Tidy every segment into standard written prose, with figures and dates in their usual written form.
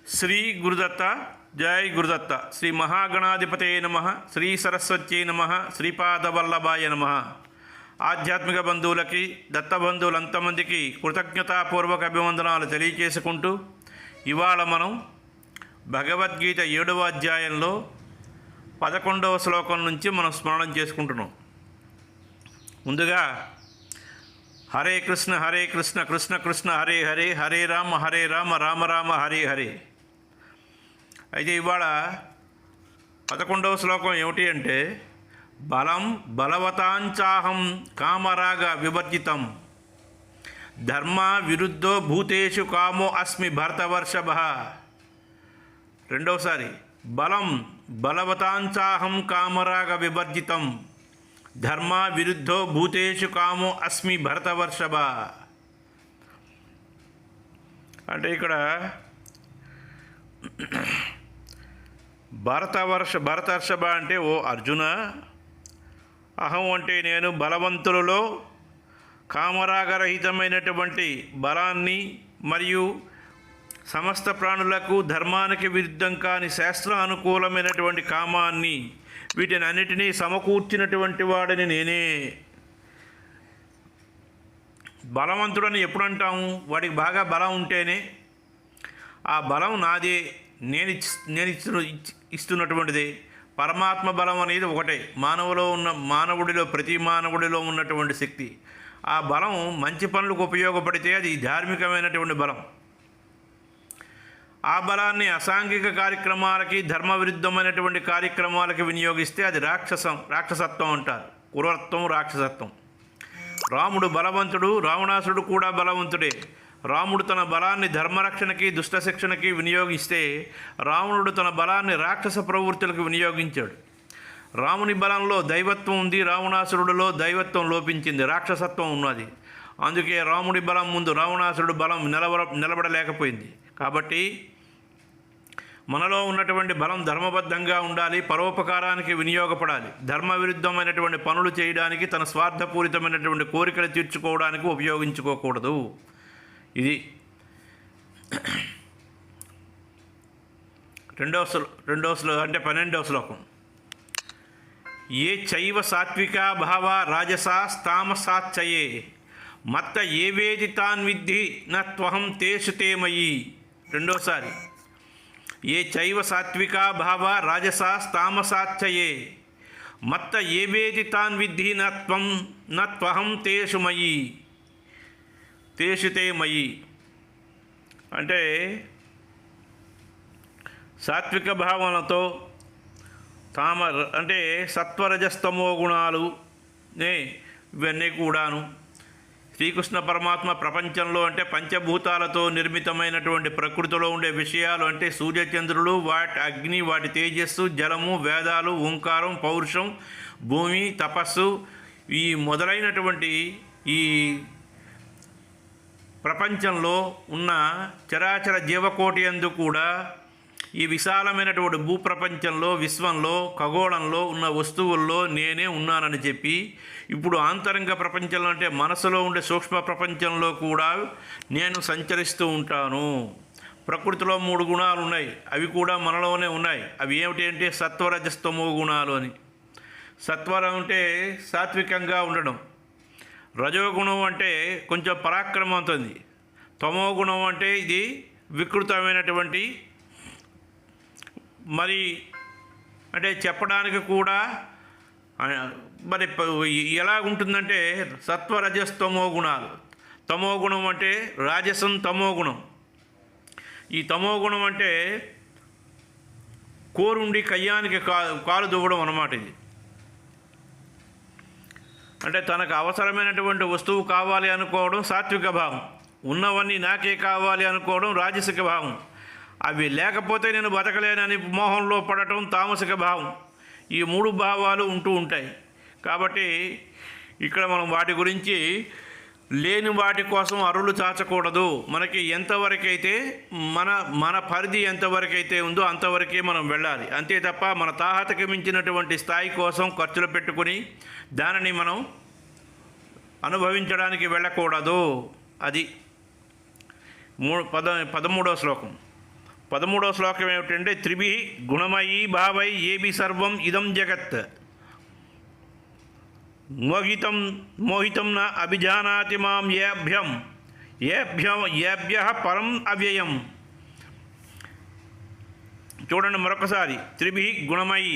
శ్రీ గురుదత్త జై గురుదత్త. శ్రీ మహాగణాధిపతే నమ. శ్రీ సరస్వత్యై నమ. శ్రీపాదవల్లభాయ నమ. ఆధ్యాత్మిక బంధువులకి, దత్త బంధువులంతమందికి కృతజ్ఞతాపూర్వక అభివందనాలు తెలియచేసుకుంటూ, ఇవాళ మనం భగవద్గీత 7వ అధ్యాయంలో 11వ శ్లోకం నుంచి మనం స్మరణం చేసుకుంటున్నాం. ముందుగా హరే కృష్ణ కృష్ణ కృష్ణ హరే హరే, హరే రామ రామ రామ హరే హరే. అయితే ఇవాళ 11వ శ్లోకం ఏమిటి అంటే, బలం బలవతాంచాహం కామరాగ వివర్జితం, ధర్మ విరుద్ధో భూతేషు కామో అస్మి భరతవర్షభ. రెండవసారి, బలం బలవతాంచాహం కామరాగ వివర్జితం, ధర్మ విరుద్ధో భూతేషు కామో అస్మి భరతవర్షభ. అంటే ఇక్కడ భరతవర్షభ అంటే, ఓ అర్జున, అహం అంటే నేను బలవంతులలో కామరాగరహితమైనటువంటి బలాన్ని మరియు సమస్త ప్రాణులకు ధర్మానికి విరుద్ధం కాని శాస్త్రానుకూలమైనటువంటి కామాన్ని, వీటిని అన్నిటినీ సమకూర్చినటువంటి వాడిని నేనే. బలవంతుడని ఎప్పుడు అంటాము? వాడికి బాగా బలం ఉంటేనే. ఆ బలం నాదే, నేను ఇస్తున్నటువంటిదే. పరమాత్మ బలం అనేది ఒకటే, మానవుడిలో ప్రతి మానవుడిలో ఉన్నటువంటి శక్తి. ఆ బలం మంచి పనులకు ఉపయోగపడితే అది ధార్మికమైనటువంటి బలం. ఆ బలాన్ని అసాంఘిక కార్యక్రమాలకి, ధర్మ విరుద్ధమైనటువంటి కార్యక్రమాలకి వినియోగిస్తే అది రాక్షసత్వం అంటారు. క్రూరత్వం, రాక్షసత్వం. రాముడు బలవంతుడు, రావణాసురుడు కూడా బలవంతుడే. రాముడు తన బలాన్ని ధర్మరక్షణకి, దుష్ట శిక్షణకి వినియోగిస్తే, రావణుడు తన బలాన్ని రాక్షస ప్రవృత్తులకు వినియోగించాడు. రాముని బలంలో దైవత్వం ఉంది, రావణాసురుడిలో దైవత్వం లోపించింది, రాక్షసత్వం ఉన్నది. అందుకే రాముడి బలం ముందు రావణాసురుడు బలం నిలబడలేకపోయింది. కాబట్టి మనలో ఉన్నటువంటి బలం ధర్మబద్ధంగా ఉండాలి, పరోపకారానికి వినియోగపడాలి. ధర్మ విరుద్ధమైనటువంటి పనులు చేయడానికి, తన స్వార్థపూరితమైనటువంటి కోరికలు తీర్చుకోవడానికి ఉపయోగించుకోకూడదు. ఇది రెండవ అంటే 12వ శ్లోకం. ఏ చైవ సాత్వికా భావ రాజసాస్తామసాచ్చయే, మత్త ఏ వేది తాన్ విద్ధి నత్వహం తేషు తే మయి. రెండోసారి, ఏ చైవ సాత్వికా భావ రాజసాస్తామసాచ్చయే, మత్త ఏ వేది తాన్ విద్ధి నత్వహం తేషు మయి, తేషు తే మయి. అంటే సాత్విక భావనతో అంటే సత్వరజస్తమో గుణాలు ఇవన్నీ కూడాను శ్రీకృష్ణ పరమాత్మ ప్రపంచంలో అంటే పంచభూతాలతో నిర్మితమైనటువంటి ప్రకృతిలో ఉండే విషయాలు అంటే సూర్యచంద్రులు, వాటి అగ్ని, వాటి తేజస్సు, జలము, వేదాలు, ఓంకారం, పౌరుషం, భూమి, తపస్సు, ఈ మొదలైనటువంటి ఈ ప్రపంచంలో ఉన్న చరాచర జీవకోటి యందు కూడా ఈ విశాలమైనటువంటి భూప్రపంచంలో, విశ్వంలో, ఖగోళంలో ఉన్న వస్తువుల్లో నేనే ఉన్నానని చెప్పి, ఇప్పుడు ఆంతరంగ ప్రపంచంలో అంటే మనసులో ఉండే సూక్ష్మ ప్రపంచంలో కూడా నేను సంచరిస్తూ ఉంటాను. ప్రకృతిలో 3 గుణాలు ఉన్నాయి, అవి కూడా మనలోనే ఉన్నాయి. అవి ఏమిటి అంటే సత్వరజస్తమో గుణాలు అని. సత్వరం అంటే సాత్వికంగా ఉండడం, రజోగుణం అంటే కొంచెం పరాక్రమం, తమో గుణం అంటే ఇది వికృతమైనటువంటి, మరి అంటే చెప్పడానికి కూడా మరి ఎలా ఉంటుందంటే సత్వరజస్తమో గుణాలు. తమో గుణం అంటే రాజసం, తమో గుణం. ఈ తమో గుణం అంటే కోరుండి కయ్యానికి కాలు దువ్వడం అన్నమాట. ఇది అంటే తనకు అవసరమైనటువంటి వస్తువు కావాలి అనుకోవడం సాత్విక భావం, ఉన్నవన్నీ నాకే కావాలి అనుకోవడం రాజసిక భావం, అవి లేకపోతే నేను బతకలేనని మోహంలో పడటం తామసిక భావం. ఈ 3 భావాలు ఉంటూ ఉంటాయి. కాబట్టి ఇక్కడ మనం వాటి గురించి, లేని వాటి కోసం అరులు చాచకూడదు. మనకి ఎంతవరకైతే మన పరిధి ఎంతవరకైతే ఉందో అంతవరకే మనం వెళ్ళాలి. అంతే తప్ప మన తాహతకి మించినటువంటి స్థాయి కోసం ఖర్చులు పెట్టుకుని దానిని మనం అనుభవించడానికి వెళ్ళకూడదు. అది 13వ శ్లోకం. 13వ శ్లోకం ఏమిటంటే త్రిభి గుణమయీ భావై ఏబి సర్వం ఇదం జగత్ మోహితం న అభిజానాతి మాం ఏభ్య పరం అవ్యయం. చూడండి మరొకసారి. త్రిభి గుణమయీ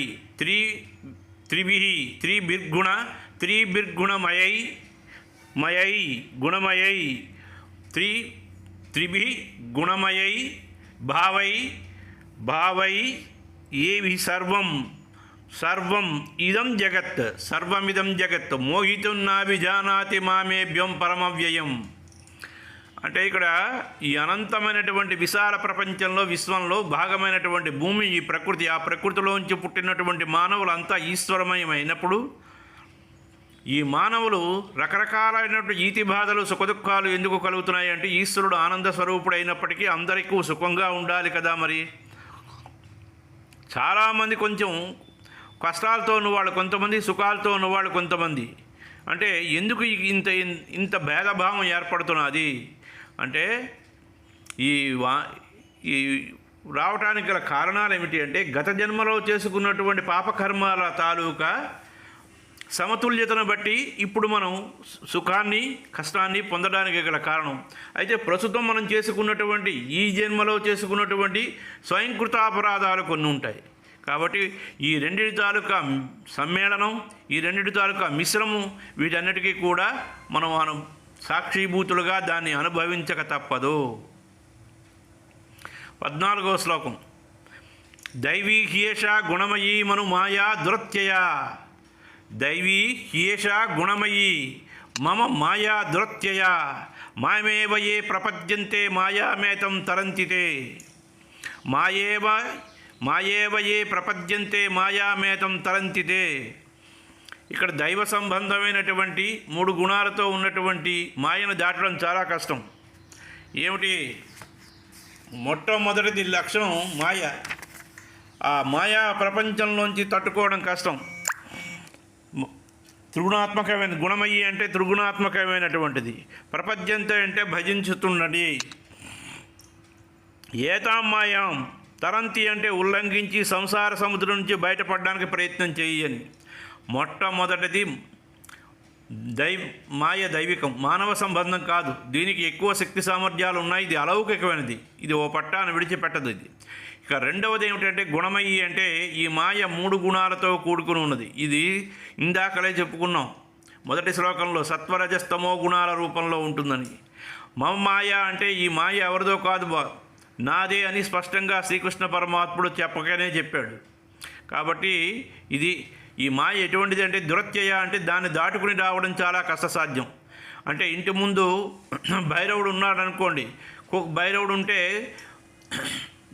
త్రిభిర్గుణమయై గుణమయై త్రిభి గుణమయై భావై ఏవి సర్వం ఇదం జగత్ సర్వమిదం జగత్ మోహితుం నాభిజానాతి మామేభ్యం పరమవ్యయం. అంటే ఇక్కడ ఈ అనంతమైనటువంటి విశాల ప్రపంచంలో విశ్వంలో భాగమైనటువంటి భూమి ఈ ప్రకృతి, ఆ ప్రకృతిలోంచి పుట్టినటువంటి మానవులంతా ఈశ్వరమయమైనప్పుడు ఈ మానవులు రకరకాలైనటువంటి ఈతి బాధలు సుఖదుఖాలు ఎందుకు కలుగుతున్నాయి అంటే ఈశ్వరుడు ఆనంద స్వరూపుడు అయినప్పటికీ అందరికీ సుఖంగా ఉండాలి కదా. మరి చాలామంది కొంచెం కష్టాలతో ఉన్నవాళ్ళు కొంతమంది, సుఖాలతో ఉన్నవాళ్ళు కొంతమంది. అంటే ఎందుకు ఇంత భేదభావం ఏర్పడుతున్నది అంటే ఈ రావటానికి గల కారణాలు ఏమిటి అంటే గత జన్మలో చేసుకున్నటువంటి పాపకర్మాల తాలూకా సమతుల్యతను బట్టి ఇప్పుడు మనం సుఖాన్ని కష్టాన్ని పొందడానికి గల కారణం. అయితే ప్రస్తుతం మనం చేసుకున్నటువంటి ఈ జన్మలో చేసుకున్నటువంటి స్వయంకృతాపరాధాలు కొన్ని ఉంటాయి. కాబట్టి ఈ రెండిటి తాలూకా సమ్మేళనం, ఈ రెండిటి తాలూకా మిశ్రమం, వీటన్నిటికీ కూడా మనం సాక్షిభూతులుగా దాన్ని అనుభవించక తప్పదు. 14వ శ్లోకం. దైవీ హ్యేషా గుణమయీ మను మాయా దురత్యయా దైవీ హ్యేషా గుణమయీ మమ మాయా దురత్యయా మామేవ ఏ ప్రపద్యంతే మాయామేతం తరంతితే మాయేవ ఏ ప్రపద్యంతే మాయామేతం తరంతితే. ఇక్కడ దైవ సంబంధమైనటువంటి 3 గుణాలతో ఉన్నటువంటి మాయను దాటడం చాలా కష్టం. ఏమిటి? మొట్టమొదటిది లక్షణం మాయ. ఆ మాయా ప్రపంచంలోంచి తట్టుకోవడం కష్టం. త్రిగుణాత్మకమైన గుణమయ్యి అంటే త్రిగుణాత్మకమైనటువంటిది. ప్రపంచంతో అంటే భజించుతున్నది. ఏతాం మాయాం తరంతి అంటే ఉల్లంఘించి సంసార సముద్రం నుంచి బయటపడడానికి ప్రయత్నం చేయని. మొట్టమొదటిది మాయ దైవికం, మానవ సంబంధం కాదు. దీనికి ఎక్కువ శక్తి సామర్థ్యాలు ఉన్నాయి. ఇది అలౌకికమైనది. ఇది ఓ పట్టాను విడిచిపెట్టదు. ఇది ఇక రెండవది ఏమిటంటే గుణమయ్యి అంటే ఈ మాయ 3 గుణాలతో కూడుకుని ఉన్నది. ఇది ఇందాకలే చెప్పుకున్నాం మొదటి శ్లోకంలో, సత్వరజస్తమో గుణాల రూపంలో ఉంటుందని. మమ మాయ అంటే ఈ మాయ ఎవరిదో కాదు, నాదే అని స్పష్టంగా శ్రీకృష్ణ పరమాత్ముడు చెప్పకనే చెప్పాడు. కాబట్టి ఈ మాయ ఎటువంటిది అంటే దురత్యయ అంటే దాన్ని దాటుకుని రావడం చాలా కష్టసాధ్యం. అంటే ఇంటి ముందు భైరవుడు ఉన్నాడు అనుకోండి, భైరవుడు ఉంటే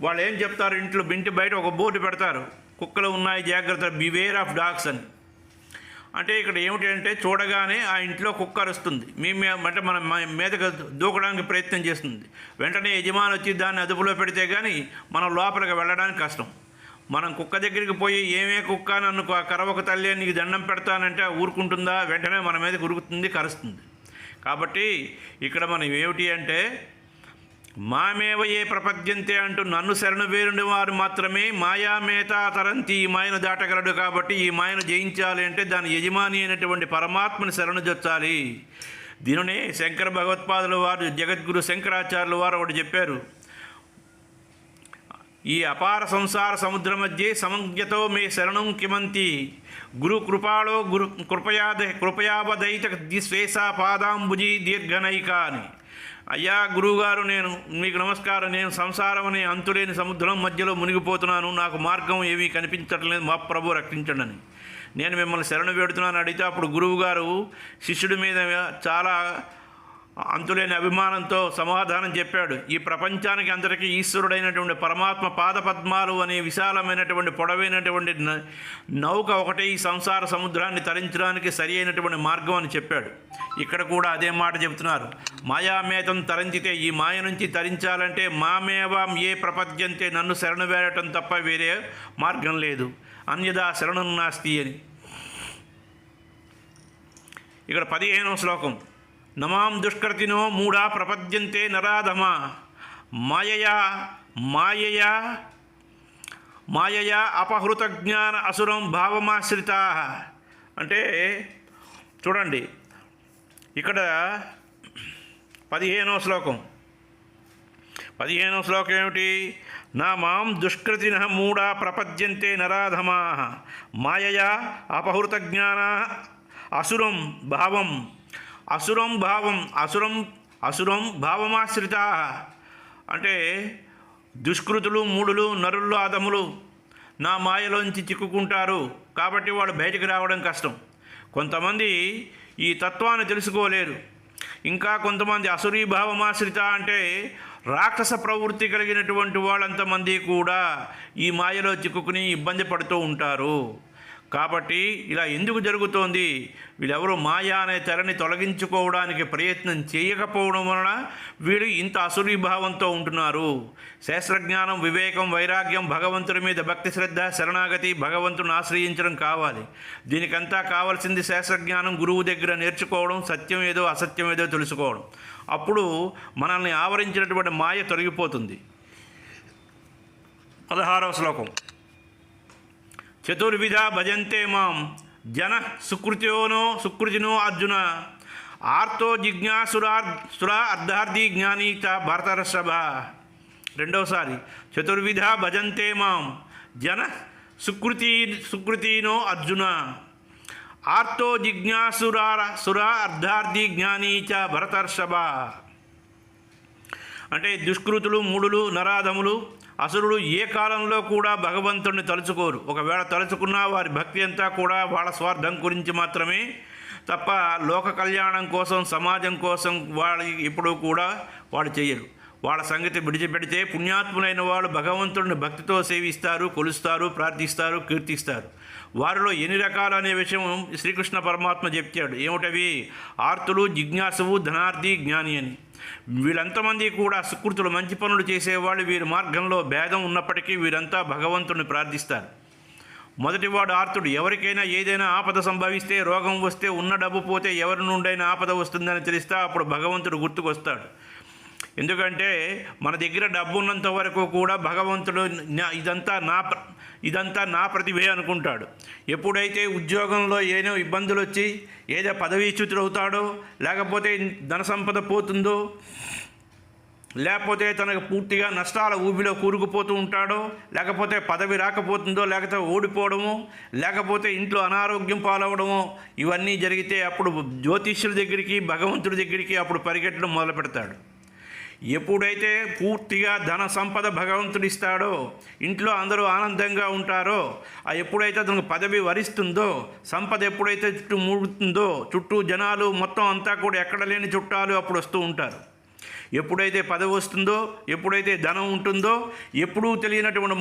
వాళ్ళు ఏం చెప్తారు, ఇంటి బయట ఒక బోర్డు పెడతారు, కుక్కలు ఉన్నాయి జాగ్రత్త, బివేర్ ఆఫ్ డాగ్స్ అని. అంటే ఇక్కడ ఏమిటి అంటే చూడగానే ఆ ఇంట్లో కుక్క అరుస్తుంది, అంటే మన మీదకి దూకడానికి ప్రయత్నం చేస్తుంది. వెంటనే యజమాని వచ్చి దాన్ని అదుపులో పెడితే కానీ మనం లోపలికి వెళ్ళడానికి కష్టం. మనం కుక్క దగ్గరికి పోయి ఏమే కుక్క నన్ను కరవక తల్లి నీకు దండం పెడతానంటే ఊరుకుంటుందా? వెంటనే మన మీదకి ఉరుకుతుంది, కరుస్తుంది. కాబట్టి ఇక్కడ మనం ఏమిటి అంటే మామేవ ఏ ప్రపద్యంతే అంటూ నన్ను శరణు వేరుని వారు మాత్రమే మాయామేత తరంతి ఈ మాయను దాటగలడు. కాబట్టి ఈ మాయను జయించాలి అంటే దాని యజమాని అయినటువంటి పరమాత్మని శరణు జొచ్చాలి. దీనినే శంకర భగవత్పాదుల వారు, జగద్గురు శంకరాచార్యుల వారు ఒకటి చెప్పారు. ఈ అపార సంసార సముద్ర మధ్య సమంజ్ఞతో మే శరణం కిమంతి గురు కృపాళో కృపయావదైత దిశ్వేష పాదాంబుజీ దీర్ఘనైక అని. అయ్యా గురువుగారు, నేను మీకు నమస్కారం. నేను సంసారం అనే అంతులేని సముద్రం మధ్యలో మునిగిపోతున్నాను, నాకు మార్గం ఏమీ కనిపించటం లేదు, మా ప్రభు రక్షించండి అని నేను మిమ్మల్ని శరణు వేడుతున్నాను అడిగితే అప్పుడు గురువుగారు శిష్యుడి మీద చాలా అంతులేని అభిమానంతో సమాధానం చెప్పాడు. ఈ ప్రపంచానికి అందరికీ ఈశ్వరుడైనటువంటి పరమాత్మ పాదపద్మాలు అనే విశాలమైనటువంటి పొడవైనటువంటి నౌక ఒకటే ఈ సంసార సముద్రాన్ని తరించడానికి సరి అయినటువంటి మార్గం అని చెప్పాడు. ఇక్కడ కూడా అదే మాట చెబుతున్నారు. మాయామేతం తరించితే, ఈ మాయ నుంచి తరించాలంటే మామేవాం ఏ ప్రపద్యంతే నన్ను శరణు వేయటం తప్ప వేరే మార్గం లేదు, అన్యదా శరణం నాస్తి అని. ఇక్కడ 15వ శ్లోకం. నమాం దుష్కృతినో మూఢా ప్రపద్యంతే నరాధమ మాయయా మాయయా మాయయా అపహృత జ్ఞాన అసురం భావమాశ్రితా. అంటే చూడండి ఇక్కడ 15వ శ్లోకం ఏమిటి? నా మాం దుష్కృతినః మూఢా ప్రపద్యంతే నరాధమాః మాయయా అపహృత జ్ఞాన అసురం భావమాశ్రితా. అంటే దుష్కృతులు మూఢులు నరులు అధములు నా మాయలోంచి చిక్కుకుంటారు కాబట్టి వాళ్ళు బయటికి రావడం కష్టం. కొంతమంది ఈ తత్వాన్ని తెలుసుకోలేరు. ఇంకా కొంతమంది అసురీభావమాశ్రిత అంటే రాక్షస ప్రవృత్తి కలిగినటువంటి వాళ్ళంతమంది కూడా ఈ మాయలో చిక్కుకుని ఇబ్బంది పడుతూ ఉంటారు. కాబట్టి ఇలా ఎందుకు జరుగుతోంది? వీళ్ళెవరూ మాయా అనే తెరని తొలగించుకోవడానికి ప్రయత్నం చేయకపోవడం వలన వీళ్ళు ఇంత అసురీభావంతో ఉంటున్నారు. శాస్త్రజ్ఞానం, వివేకం, వైరాగ్యం, భగవంతుడి మీద భక్తి, శ్రద్ధ, శరణాగతి, భగవంతుని ఆశ్రయించడం కావాలి. దీనికంతా కావాల్సింది శాస్త్రజ్ఞానం, గురువు దగ్గర నేర్చుకోవడం, సత్యం ఏదో అసత్యం ఏదో తెలుసుకోవడం. అప్పుడు మనల్ని ఆవరించినటువంటి మాయ తొలగిపోతుంది. 16వ శ్లోకం చతుర్విధ భజంతే మాం జన సుకృతినో అర్జున ఆర్తో జిజ్ఞాసురా అర్ధార్థి జ్ఞాని చ భరతర్షభ. రెండవసారి చతుర్విధ భజంతే మాం జన సుకృతినో అర్జున ఆర్తో జిజ్ఞాసురా అర్ధార్థి జ్ఞాని చ భరతర్షభ. అంటే దుష్కృతులు, మూఢులు, నరాధములు, అసురుడు ఏ కాలంలో కూడా భగవంతుడిని తలుచుకోరు. ఒకవేళ తలుచుకున్నా వారి భక్తి అంతా కూడా వాళ్ళ స్వార్థం గురించి మాత్రమే తప్ప లోక కళ్యాణం కోసం, సమాజం కోసం వాళ్ళు ఎప్పుడూ కూడా వాళ్ళు చేయరు. వాళ్ళ సంగతి విడిచిపెడితే పుణ్యాత్ములైన వాళ్ళు భగవంతుడిని భక్తితో సేవిస్తారు, కొలుస్తారు, ప్రార్థిస్తారు, కీర్తిస్తారు. వారిలో ఎన్ని రకాలు అనే విషయం శ్రీకృష్ణ పరమాత్మ చెప్తాడు. ఏమిటవి? ఆర్తులు, జిజ్ఞాసువు, ధనార్థి, జ్ఞాని అని. వీళ్ళంతమంది కూడా సుకృతులు, మంచి పనులు చేసేవాళ్ళు. వీరి మార్గంలో భేదం ఉన్నప్పటికీ వీరంతా భగవంతుడిని ప్రార్థిస్తారు. మొదటివాడు ఆర్తుడు. ఎవరికైనా ఏదైనా ఆపద సంభవిస్తే, రోగం వస్తే, ఉన్న డబ్బు పోతే, ఎవరి నుండైనా ఆపద వస్తుందని తెలిస్తే అప్పుడు భగవంతుడు గుర్తుకొస్తాడు. ఎందుకంటే మన దగ్గర డబ్బు ఉన్నంత వరకు కూడా భగవంతుడు ఇదంతా నా ప్రతిభే అనుకుంటాడు. ఎప్పుడైతే ఉద్యోగంలో ఏదో ఇబ్బందులు వచ్చి ఏదో పదవీచ్యుతులు అవుతాడో, లేకపోతే ధన సంపద పోతుందో, లేకపోతే తనకు పూర్తిగా నష్టాల ఊబిలో కూరుకుపోతూ ఉంటాడో, లేకపోతే పదవి రాకపోతుందో, లేకపోతే ఓడిపోవడమో, లేకపోతే ఇంట్లో అనారోగ్యం పాలవడమో, ఇవన్నీ జరిగితే అప్పుడు జ్యోతిష్యుల దగ్గరికి, భగవంతుడి దగ్గరికి అప్పుడు పరిగెట్టడం మొదలు పెడతాడు. ఎప్పుడైతే పూర్తిగా ధన సంపద భగవంతుడు ఇస్తాడో, ఇంట్లో అందరూ ఆనందంగా ఉంటారో, ఎప్పుడైతే అతనికి పదవి వరిస్తుందో, సంపద ఎప్పుడైతే చుట్టూ మూడుతుందో, చుట్టూ జనాలు మొత్తం అంతా కూడా ఎక్కడ లేని చుట్టాలు అప్పుడు వస్తూ ఉంటారు. ఎప్పుడైతే పదవి వస్తుందో, ఎప్పుడైతే ధనం ఉంటుందో, ఎప్పుడూ తెలియనటువంటి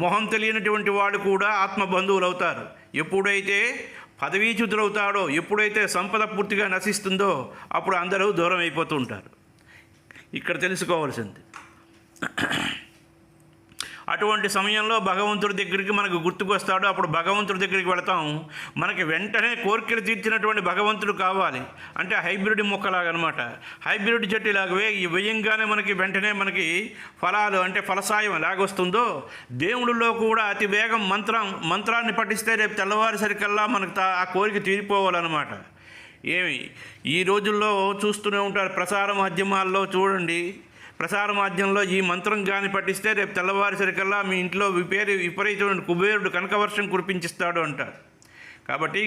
మొహం తెలియనటువంటి వాళ్ళు కూడా ఆత్మబంధువులు అవుతారు. ఎప్పుడైతే పదవీచ్యుతులవుతాడో, ఎప్పుడైతే సంపద పూర్తిగా నశిస్తుందో అప్పుడు అందరూ దూరం అయిపోతూ ఉంటారు. ఇక్కడ తెలుసుకోవాల్సింది. అటువంటి సమయంలో భగవంతుడి దగ్గరికి మనకు గుర్తుకొస్తాడు. అప్పుడు భగవంతుడి దగ్గరికి వెళతాం. మనకి వెంటనే కోరికలు తీర్చినటువంటి భగవంతుడు కావాలి. అంటే హైబ్రిడ్ మొక్కలాగా అనమాట. హైబ్రిడ్ చెట్టు ఇలాగ వేయంగానే మనకి వెంటనే మనకి ఫలాలు అంటే ఫలసాయం ఎలాగొస్తుందో, దేవుడిలో కూడా అతి వేగం మంత్రాన్ని పఠిస్తే రేపు తెల్లవారిసరికల్లా మనకు ఆ కోరిక తీరిపోవాలన్నమాట. ఈ రోజుల్లో చూస్తూనే ఉంటారు ప్రసార మాధ్యమాల్లో. చూడండి, ప్రసార మాధ్యమంలో ఈ మంత్రం కానీ పఠిస్తే రేపు తెల్లవారిసరికల్లా మీ ఇంట్లో విపరీతమైన కుబేరుడు కనకవర్షం కురిపించిస్తాడు అంటారు. కాబట్టి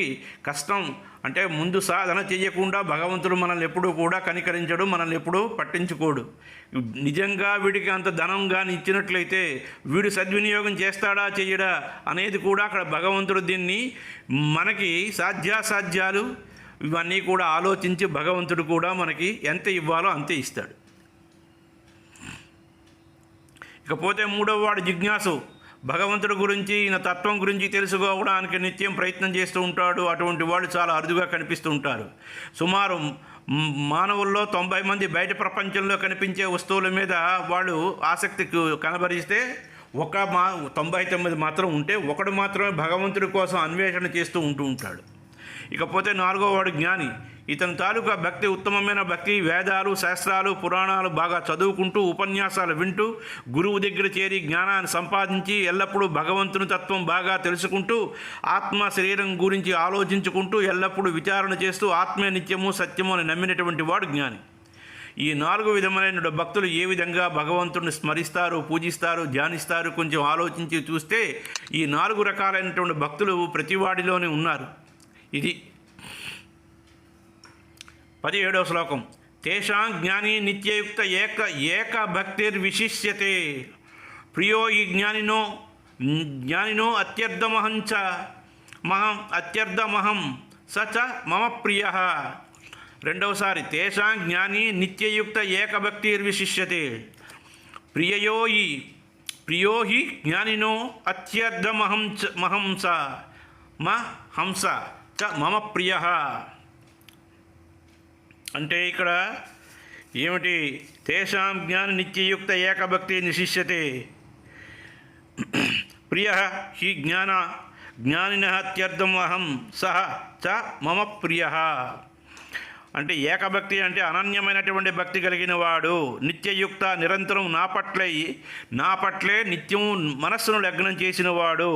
కష్టం అంటే ముందు సాధన చేయకుండా భగవంతుడు మనల్ని ఎప్పుడూ కూడా కనికరించడు, మనల్ని ఎప్పుడూ పట్టించుకోడు. నిజంగా వీడికి అంత ధనం కానీ ఇచ్చినట్లయితే వీడు సద్వినియోగం చేస్తాడా చెయ్యడా అనేది కూడా అక్కడ భగవంతుడు దీన్ని మనకి సాధ్యాసాధ్యాలు ఇవన్నీ కూడా ఆలోచించి భగవంతుడు కూడా మనకి ఎంత ఇవ్వాలో అంతే ఇస్తాడు. ఇకపోతే మూడవ వాడు జిజ్ఞాసు. భగవంతుడి గురించి, ఈయన తత్వం గురించి తెలుసుకోవడానికి నిత్యం ప్రయత్నం చేస్తూ ఉంటాడు. అటువంటి వాళ్ళు చాలా అరుదుగా కనిపిస్తూ ఉంటారు. సుమారు మానవుల్లో 90 మంది బయట ప్రపంచంలో కనిపించే వస్తువుల మీద వాళ్ళు ఆసక్తి కనబరిస్తే 99 మాత్రం ఉంటే ఒకడు మాత్రమే భగవంతుడి కోసం అన్వేషణ చేస్తూ ఉంటాడు. ఇకపోతే 4వ వాడు జ్ఞాని. ఇతని తాలూకా భక్తి ఉత్తమమైన భక్తి, వేదాలు, శాస్త్రాలు, పురాణాలు బాగా చదువుకుంటూ, ఉపన్యాసాలు వింటూ, గురువు దగ్గర చేరి జ్ఞానాన్ని సంపాదించి, ఎల్లప్పుడూ భగవంతుని తత్వం బాగా తెలుసుకుంటూ, ఆత్మ శరీరం గురించి ఆలోచించుకుంటూ, ఎల్లప్పుడూ విచారణ చేస్తూ, ఆత్మే నిత్యము సత్యము అని నమ్మినటువంటి వాడు జ్ఞాని. ఈ 4 విధములైన భక్తులు ఏ విధంగా భగవంతుడిని స్మరిస్తారు, పూజిస్తారు, ధ్యానిస్తారు, కొంచెం ఆలోచించి చూస్తే ఈ 4 రకాలైనటువంటి భక్తులు ప్రతివాడిలోనే ఉన్నారు. ఇది 17వ శ్లోకం. తేషాం జ్ఞాని నిత్యయుక్త ఏక భక్తిర్విశిష్యతే. ప్రియో ఈ జ్ఞానినో అత్యర్థమహం స చ మమ ప్రియ. రెండవసారి తేషాం జ్ఞాని నిత్యయుక్త ఏకభక్తిర్విశిష్యతే. ప్రియో హి జ్ఞానినో అత్యర్థమహంస హంస చ మమ ప్రియ. అంటే ఇక్కడ ఏమిటి? తేషాం జ్ఞాని నిత్యయుక్త ఏకభక్తి నిశిష్యతే. ప్రియ హి జ్ఞానిన అత్యర్థం అహం సహ చ మమ ప్రియ. అంటే ఏకభక్తి అంటే అనన్యమైనటువంటి భక్తి కలిగిన వాడు, నిత్యయుక్త నిరంతరం నా పట్లే నిత్యం మనస్సును లగ్నం చేసిన వాడు,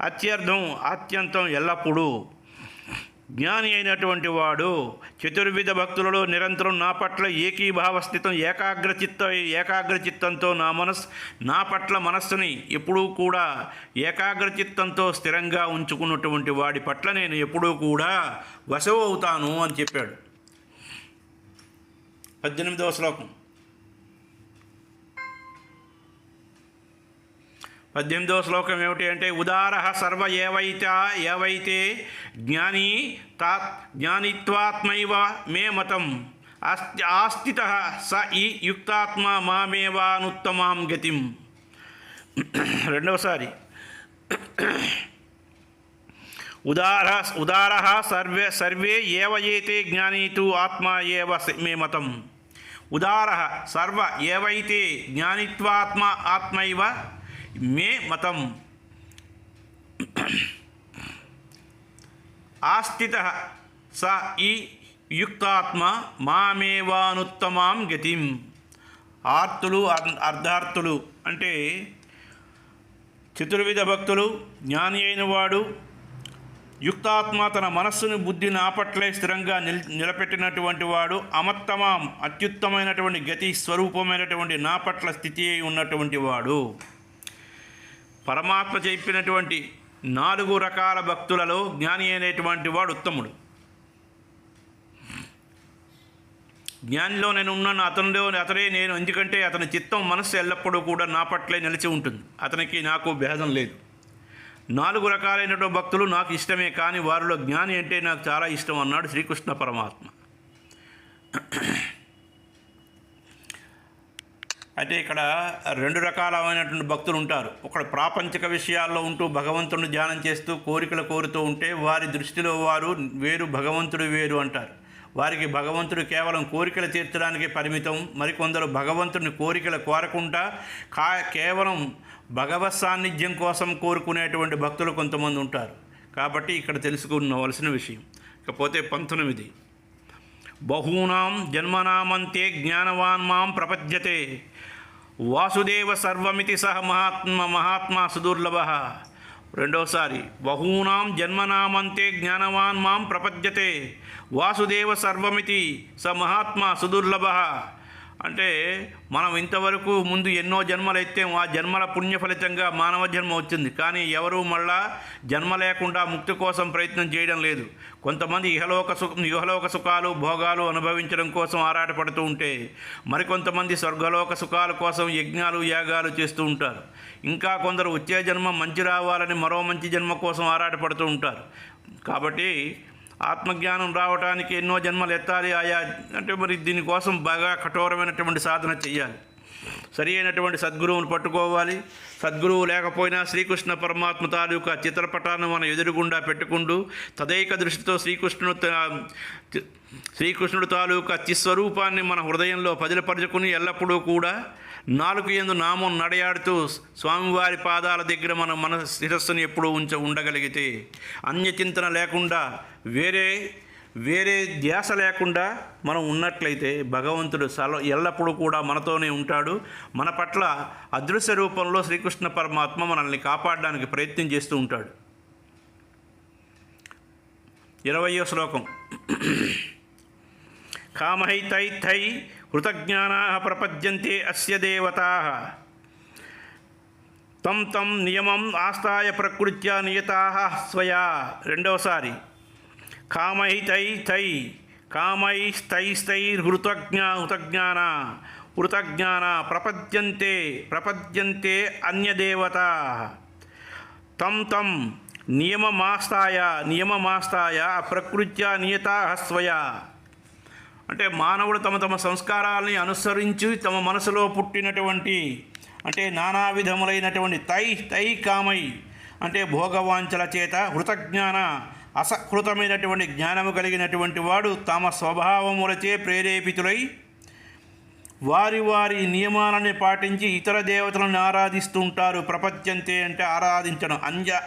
అత్యంతం ఎల్లప్పుడూ జ్ఞాని అయినటువంటి వాడు, చతుర్విధ భక్తులలో నిరంతరం నా పట్ల ఏకీభావస్థితం ఏకాగ్రచిత్తంతో నా పట్ల మనస్సుని ఎప్పుడూ కూడా ఏకాగ్రచిత్తంతో స్థిరంగా ఉంచుకున్నటువంటి వాడి పట్ల నేను ఎప్పుడూ కూడా వశవు అవుతాను అని చెప్పాడు. 18వ శ్లోకం. 18వ శ్లోకం ఏమిటి అంటే, ఉదారః సర్వ ఏవైతే జ్ఞానిత్వాత్మైవ మే మతం ఆస్థితః స ఈ యుక్తాత్మా మామేవానుత్తమాం గతిం. రెండవసారి. ఉదారః సర్వే ఏవైతే జ్ఞానీతు ఆత్మా ఏవ మే మతం. ఉదారః సర్వ ఏవైతే ఆత్మైవ మే మతం ఆస్థితః స ఈ యుక్తాత్మ మామేవానుత్తమాం గతిం. ఆర్తులు అర్ధార్థులు అంటే చతుర్విధ భక్తులు, జ్ఞాని అయిన వాడు, యుక్తాత్మ తన మనస్సును బుద్ధిని ఆపట్లే స్థిరంగా నిలబెట్టినటువంటి వాడు, అమత్తమాం అత్యుత్తమైనటువంటి గతి స్వరూపమైనటువంటి నా పట్ల స్థితి అయి ఉన్నటువంటి వాడు. పరమాత్మ చెప్పినటువంటి 4 రకాల భక్తులలో జ్ఞాని అయినటువంటి వాడు ఉత్తముడు. జ్ఞానిలో నేను ఉన్నాను, అతడే నేను. ఎందుకంటే అతని చిత్తం, మనస్సు ఎల్లప్పుడూ కూడా నా పట్లే నిలిచి ఉంటుంది. అతనికి నాకు భేదం లేదు. 4 రకాలైనటువంటి భక్తులు నాకు ఇష్టమే, కానీ వారిలో జ్ఞాని అంటే నాకు చాలా ఇష్టం అన్నాడు శ్రీకృష్ణ పరమాత్మ. అయితే ఇక్కడ 2 రకాలైనటువంటి భక్తులు ఉంటారు. ఒకడు ప్రాపంచిక విషయాల్లో ఉంటూ భగవంతుడిని ధ్యానం చేస్తూ కోరికలు కోరుతూ ఉంటే వారి దృష్టిలో వారు వేరు, భగవంతుడు వేరు అంటారు. వారికి భగవంతుడు కేవలం కోరికలు తీర్చడానికి పరిమితం. మరికొందరు భగవంతుడిని కోరికలు కోరకుండా కేవలం భగవత్ సాన్నిధ్యం కోసం కోరుకునేటువంటి భక్తులు కొంతమంది ఉంటారు. కాబట్టి ఇక్కడ తెలుసుకోవలసిన విషయం. ఇకపోతే 19. బహూనాం జన్మనామంతే జ్ఞానవాన్ మాం ప్రపద్యతే వాసుదేవ సర్వమితి సహ మహాత్మా సుదుర్లభ. రెండోసారి. బహూనాం జన్మనామంతే జ్ఞానవాన్ మాం ప్రపద్యతే వాసుదేవ సర్వమితి స మహాత్మా సుదుర్లభ. అంటే మనం ఇంతవరకు ముందు ఎన్నో జన్మలు ఎత్తాం. ఆ జన్మల పుణ్య ఫలితంగా మానవ జన్మ వచ్చింది. కానీ ఎవరూ మళ్ళా జన్మ లేకుండా ముక్తి కోసం ప్రయత్నం చేయడం లేదు. కొంతమంది ఇహలోక సుఖాలు, భోగాలు అనుభవించడం కోసం ఆరాటపడుతూ ఉంటే, మరికొంతమంది స్వర్గలోక సుఖాల కోసం యజ్ఞాలు, యాగాలు చేస్తూ ఉంటారు. ఇంకా కొందరు వచ్చే జన్మ మంచి రావాలని మరో మంచి జన్మ కోసం ఆరాటపడుతూ ఉంటారు. కాబట్టి ఆత్మజ్ఞానం రావడానికి ఎన్నో జన్మలు ఎత్తాలి. అంటే మరి దీనికోసం బాగా కఠోరమైనటువంటి సాధన చెయ్యాలి. సరి అయినటువంటి సద్గురువును పట్టుకోవాలి. సద్గురువు లేకపోయినా శ్రీకృష్ణ పరమాత్మ తాలూకా చిత్రపటాన్ని మనం ఎదురుగుండా పెట్టుకుంటూ తదైక దృష్టితో శ్రీకృష్ణుడు తాలూకా చిస్వరూపాన్ని మన హృదయంలో పదిలపరుచుకుని ఎల్లప్పుడూ కూడా నాలుగు యందు నామం నడయాడుతూ స్వామివారి పాదాల దగ్గర మన శిరస్సుని ఎప్పుడూ ఉండగలిగితే, అన్యచింతన లేకుండా వేరే వేరే ధ్యాస లేకుండా మనం ఉన్నట్లయితే భగవంతుడు ఎల్లప్పుడూ కూడా మనతోనే ఉంటాడు. మన పట్ల అదృశ్య రూపంలో శ్రీకృష్ణ పరమాత్మ మనల్ని కాపాడడానికి ప్రయత్నం చేస్తూ ఉంటాడు. 20వ శ్లోకం. కామైతైథై కృతజ్ఞానాః ప్రపద్యంతే అస్య దేవతాః తం తం నియమం ఆస్థాయ ప్రకృత్యా నియతాః స్వయా. రెండవసారి కామైస్తైస్తైర్హృతజ్ఞాన ప్రపద్యంతే అన్యదేవతాః తం తం నియమమాస్థాయ ప్రకృత్యా నియతాః స్వయా. అంటే మానవుడు తమ తమ సంస్కారాలని అనుసరించి తమ మనసులో పుట్టినటువంటి అంటే నానా విధములైనటువంటి తై కామై అంటే భోగవాంఛల చేత హృతజ్ఞాన అసహృతమైనటువంటి జ్ఞానము కలిగినటువంటి వాడు తమ స్వభావములచే ప్రేరేపితులై వారి వారి నియమాలని పాటించి ఇతర దేవతలను ఆరాధిస్తుంటారు. ప్రపంచంతే అంటే ఆరాధించడం,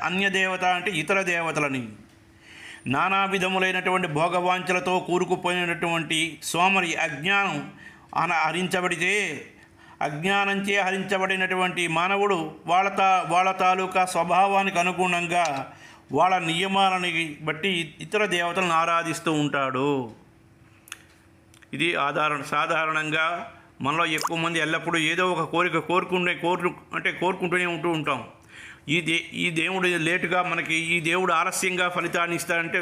అన్యదేవత అంటే ఇతర దేవతలని. నానా విధములైనటువంటి భోగవాంఛలతో కూరుకుపోయినటువంటి సోమరి అజ్ఞానం అజ్ఞానంచే హరించబడినటువంటి మానవుడు వాళ్ళ తాలూకా స్వభావానికి అనుగుణంగా వాళ్ళ నియమాలని బట్టి ఇతర దేవతలను ఆరాధిస్తూ ఉంటాడు. ఇది సాధారణంగా మనలో ఎక్కువ మంది ఎల్లప్పుడూ ఏదో ఒక కోరిక కోరుకుంటూనే ఉంటాం. ఈ దేవుడు లేటుగా మనకి ఈ దేవుడు ఆలస్యంగా ఫలితాన్ని ఇస్తాడంటే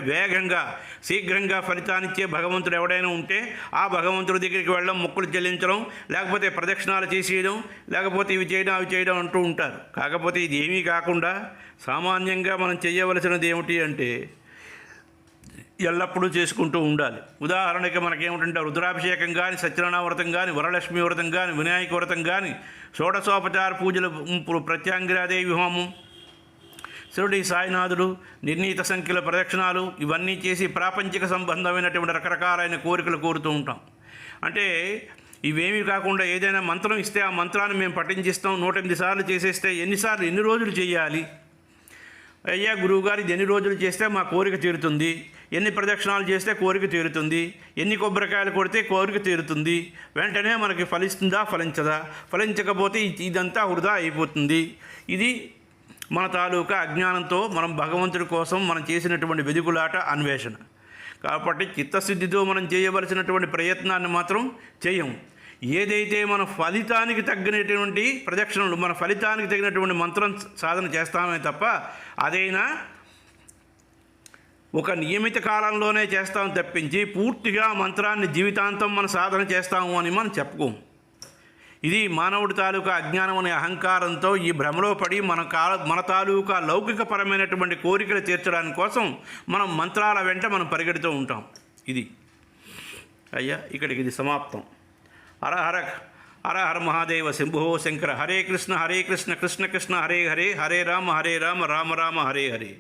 శీఘ్రంగా ఫలితాన్ని ఇచ్చే భగవంతుడు ఎవడైనా ఉంటే ఆ భగవంతుడి దగ్గరికి వెళ్ళడం, మొక్కులు చెల్లించడం, లేకపోతే ప్రదక్షిణాలు చేసేయడం, లేకపోతే ఇవి చేయడం అవి చేయడం అంటూ ఉంటారు. కాకపోతే ఇది ఏమీ కాకుండా సామాన్యంగా మనం చేయవలసినది ఏమిటి అంటే ఎల్లప్పుడూ చేసుకుంటూ ఉండాలి. ఉదాహరణకి మనకేమిటంటే రుద్రాభిషేకం కానీ, సత్యనారాయణ వ్రతం కానీ, వరలక్ష్మి వ్రతం కానీ, వినాయక వ్రతం కానీ, షోడశోపచార పూజలు, ప్రత్యాంగిరాదేవి హోమం, శివుడి సాయినాథుడు, నిర్ణీత సంఖ్యల ప్రదక్షిణాలు ఇవన్నీ చేసి ప్రాపంచిక సంబంధమైనటువంటి రకరకాలైన కోరికలు కోరుతూ ఉంటాం. అంటే ఇవేమీ కాకుండా ఏదైనా మంత్రం ఇస్తే ఆ మంత్రాన్ని మేము పఠించిస్తాం, 108 సార్లు చేసేస్తే ఎన్ని రోజులు చేయాలి? అయ్యా గురువుగారు ఇది ఎన్ని రోజులు చేస్తే మా కోరిక తీరుతుంది, ఎన్ని ప్రదక్షిణాలు చేస్తే కోరిక తీరుతుంది, ఎన్ని కొబ్బరికాయలు కొడితే కోరిక తీరుతుంది, వెంటనే మనకి ఫలించదా, ఫలించకపోతే ఇదంతా వృధా అయిపోతుంది. ఇది మన తాలూకా అజ్ఞానంతో మనం భగవంతుడి కోసం మనం చేసినటువంటి వెదుకులాట, అన్వేషణ. కాబట్టి చిత్తశుద్ధితో మనం చేయవలసినటువంటి ప్రయత్నాన్ని మాత్రం చేయం. ఏదైతే మన ఫలితానికి తగ్గినటువంటి ప్రదక్షిణలు, మన ఫలితానికి తగినటువంటి మంత్రం సాధన చేస్తామే తప్ప అదైనా ఒక నియమిత కాలంలోనే చేస్తాం తప్పించి పూర్తిగా మంత్రాన్ని జీవితాంతం మన సాధన చేస్తాము అని మనం చెప్పుకోం. ఇది మానవుడి తాలూకా అజ్ఞానం అనే అహంకారంతో ఈ భ్రమలో పడి మన తాలూకా లౌకికపరమైనటువంటి కోరికలు తీర్చడానికి కోసం మనం మంత్రాల వెంట మనం పరిగెడుతూ ఉంటాం. ఇది అయ్యా ఇక్కడికి ఇది సమాప్తం. హర హర మహాదేవ శంభో శంకర. హరే కృష్ణ కృష్ణ కృష్ణ హరే హరే, హరే రామ రామ రామ హరే హరే.